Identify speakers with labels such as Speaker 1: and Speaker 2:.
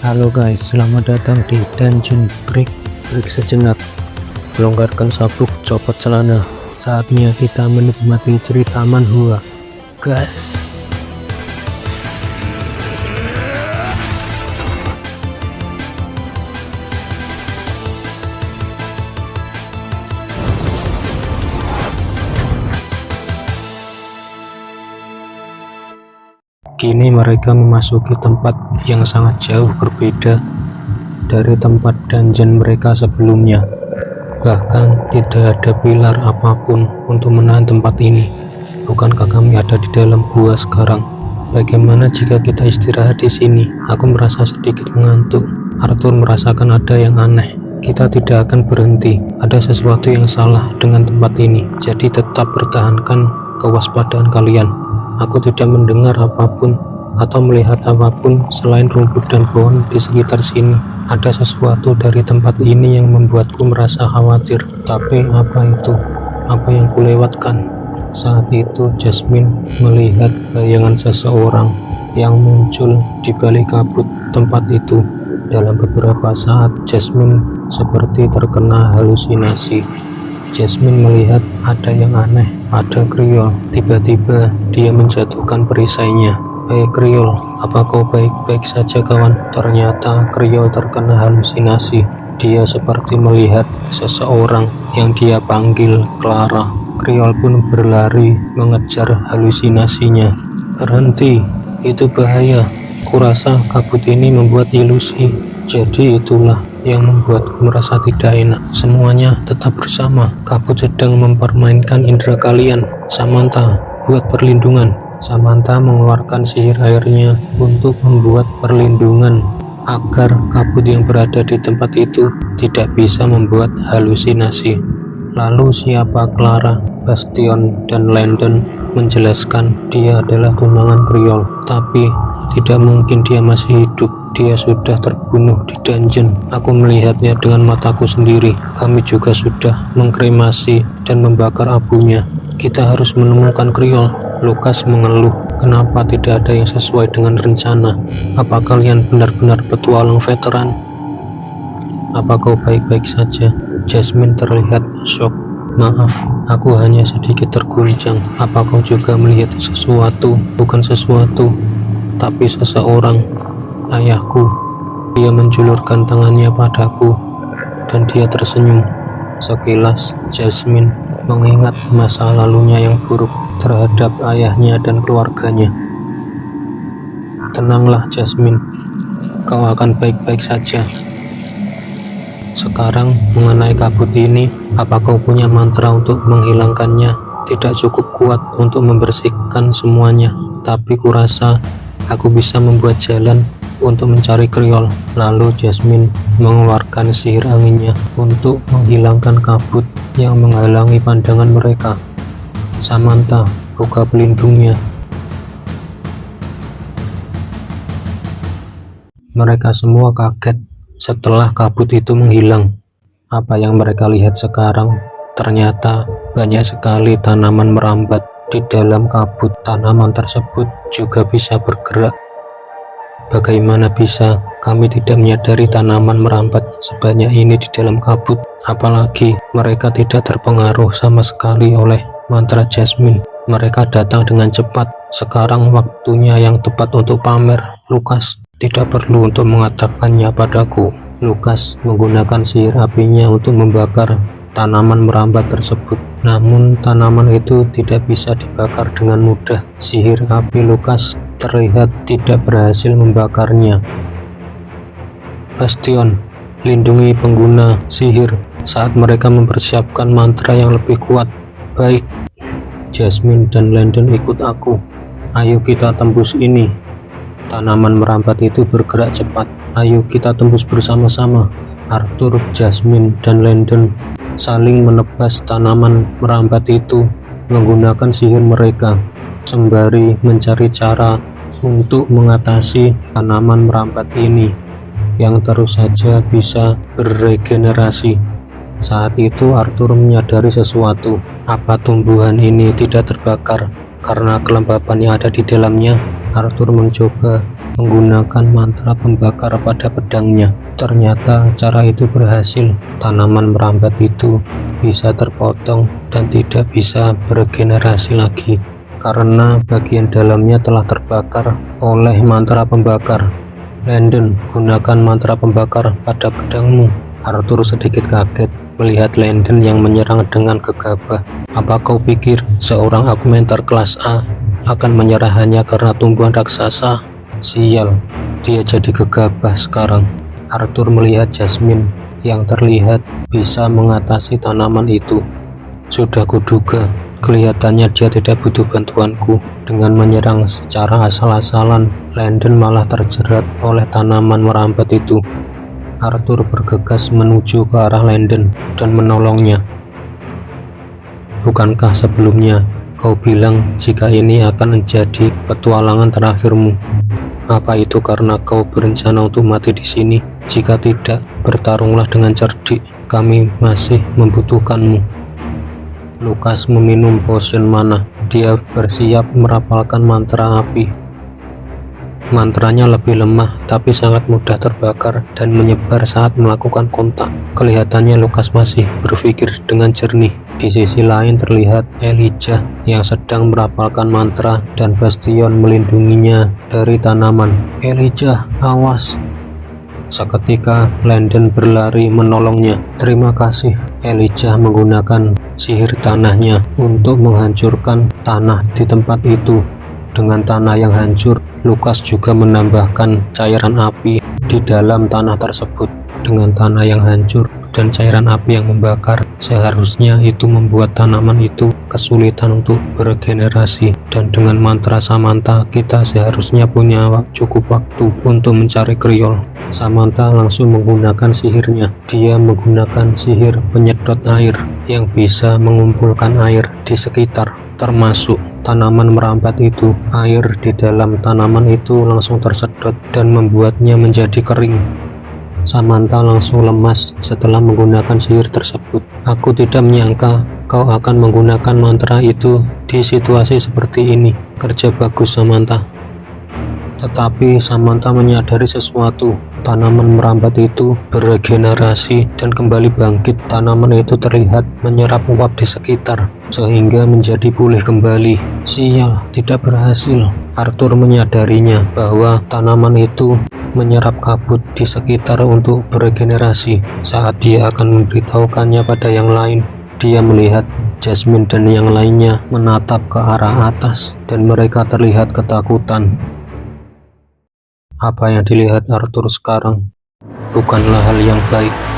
Speaker 1: Halo guys, selamat datang di Dungeon Break. Break sejenak, longgarkan sabuk, copot celana. Saatnya kita menikmati cerita manhwa. Gas. Kini mereka memasuki tempat yang sangat jauh berbeda dari tempat dungeon mereka sebelumnya. Bahkan tidak ada pilar apapun untuk menahan tempat ini. Bukankah kami ada di dalam gua sekarang? Bagaimana jika kita istirahat di sini? Aku merasa sedikit mengantuk. Arthur merasakan ada yang aneh. Kita tidak akan berhenti. Ada sesuatu yang salah dengan tempat ini. Jadi tetap pertahankan kewaspadaan kalian. Aku tidak mendengar apapun atau melihat apapun selain rumput dan pohon di sekitar sini. Ada sesuatu dari tempat ini yang membuatku merasa khawatir. Tapi apa itu? Apa yang kulewatkan? Saat itu Jasmine melihat bayangan seseorang yang muncul di balik kabut tempat itu. Dalam beberapa saat Jasmine seperti terkena halusinasi. Jasmine melihat ada yang aneh pada Kriol. Tiba-tiba dia menjatuhkan perisainya. "Hei Kriol, apa kau baik-baik saja kawan?" Ternyata Kriol terkena halusinasi. Dia seperti melihat seseorang yang dia panggil Clara. Kriol pun berlari mengejar halusinasinya. "Berhenti, itu bahaya. Kurasa kabut ini membuat ilusi." Jadi itulah yang membuatku merasa tidak enak. Semuanya tetap bersama. Kabut sedang mempermainkan indera kalian. Samantha, buat perlindungan. Samantha mengeluarkan sihir airnya untuk membuat perlindungan agar kabut yang berada di tempat itu tidak bisa membuat halusinasi. Lalu siapa Clara? Bastion dan Landon menjelaskan dia adalah tunangan Kriol. Tapi tidak mungkin dia masih hidup. Dia sudah terbunuh di dungeon. Aku melihatnya dengan mataku sendiri. Kami juga sudah mengkremasi dan membakar abunya. Kita harus menemukan Kriol. Lukas mengeluh. Kenapa tidak ada yang sesuai dengan rencana? Apa kalian benar-benar petualang veteran? Apa kau baik-baik saja? Jasmine terlihat shock. Maaf, aku hanya sedikit terguncang. Apa kau juga melihat sesuatu? Bukan sesuatu, tapi seseorang. Ayahku. Dia menjulurkan tangannya padaku dan dia tersenyum. Sekilas Jasmine mengingat masa lalunya yang buruk terhadap ayahnya dan keluarganya. Tenanglah Jasmine, kau akan baik-baik saja. Sekarang mengenai kabut ini, apa kau punya mantra untuk menghilangkannya? Tidak cukup kuat untuk membersihkan semuanya, tapi kurasa aku bisa membuat jalan untuk mencari Kriol. Lalu Jasmine mengeluarkan sihir anginnya untuk menghilangkan kabut yang menghalangi pandangan mereka. Samantha, buka pelindungnya. Mereka semua kaget setelah kabut itu menghilang. Apa yang mereka lihat sekarang ternyata banyak sekali tanaman merambat di dalam kabut. Tanaman tersebut juga bisa bergerak. Bagaimana bisa kami tidak menyadari tanaman merambat sebanyak ini di dalam kabut? Apalagi mereka tidak terpengaruh sama sekali oleh mantra Jasmine. Mereka datang dengan cepat. Sekarang waktunya yang tepat untuk pamer. Lukas, tidak perlu untuk mengatakannya padaku. Lukas menggunakan sihir apinya untuk membakar tanaman merambat tersebut. Namun tanaman itu tidak bisa dibakar dengan mudah. Sihir api Lukas terlihat tidak berhasil membakarnya. Bastion, lindungi pengguna sihir saat mereka mempersiapkan mantra yang lebih kuat. Baik, Jasmine dan Landon ikut aku. Ayo kita tembus ini. Tanaman merambat itu bergerak cepat. Ayo kita tembus bersama-sama. Arthur, Jasmine, dan Landon saling menebas tanaman merambat itu menggunakan sihir mereka, sembari mencari cara untuk mengatasi tanaman merambat ini yang terus saja bisa beregenerasi. Saat itu Arthur menyadari sesuatu. Apa tumbuhan ini tidak terbakar karena kelembapan yang ada di dalamnya? Arthur mencoba menggunakan mantra pembakar pada pedangnya. Ternyata cara itu berhasil. Tanaman merambat itu bisa terpotong dan tidak bisa beregenerasi lagi karena bagian dalamnya telah terbakar oleh mantra pembakar. Landon, gunakan mantra pembakar pada pedangmu. Arthur sedikit kaget melihat Landon yang menyerang dengan gegabah. Apa kau pikir seorang augmenter kelas A akan menyerah hanya karena tumbuhan raksasa? Sial, dia jadi gegabah sekarang. Arthur melihat Jasmine yang terlihat bisa mengatasi tanaman itu. Sudah kuduga, kelihatannya dia tidak butuh bantuanku. Dengan menyerang secara asal-asalan, Landon malah terjerat oleh tanaman merambat itu. Arthur bergegas menuju ke arah Landon dan menolongnya. Bukankah sebelumnya kau bilang jika ini akan menjadi petualangan terakhirmu? Apa itu karena kau berencana untuk mati di sini? Jika tidak, bertarunglah dengan cerdik. Kami masih membutuhkanmu. Lucas meminum potion mana. Dia bersiap merapalkan mantra api. Mantranya lebih lemah tapi sangat mudah terbakar dan menyebar saat melakukan kontak. Kelihatannya Lucas masih berpikir dengan jernih. Di sisi lain terlihat Elijah yang sedang merapalkan mantra dan Bastion melindunginya dari tanaman. Elijah, awas! Seketika Landon berlari menolongnya. Terima kasih. Elijah menggunakan sihir tanahnya untuk menghancurkan tanah di tempat itu. Dengan tanah yang hancur, Lucas juga menambahkan cairan api di dalam tanah tersebut. Dengan tanah yang hancur dan cairan api yang membakar, seharusnya itu membuat tanaman itu kesulitan untuk beregenerasi. Dan dengan mantra Samantha, kita seharusnya punya cukup waktu untuk mencari Kriol. Samantha langsung menggunakan sihirnya. Dia menggunakan sihir penyedot air yang bisa mengumpulkan air di sekitar, termasuk tanaman merambat itu. Air di dalam tanaman itu langsung tersedot dan membuatnya menjadi kering. Samantha langsung lemas setelah menggunakan sihir tersebut. Aku tidak menyangka kau akan menggunakan mantra itu di situasi seperti ini. Kerja bagus, Samantha. Tetapi Samantha menyadari sesuatu. Tanaman merambat itu beregenerasi dan kembali bangkit. Tanaman itu terlihat menyerap uap di sekitar sehingga menjadi pulih kembali. Sial, tidak berhasil. Arthur menyadarinya bahwa tanaman itu menyerap kabut di sekitar untuk beregenerasi. Saat dia akan memberitahukannya pada yang lain, dia melihat Jasmine dan yang lainnya menatap ke arah atas dan mereka terlihat ketakutan. Apa yang dilihat Arthur sekarang bukanlah hal yang baik.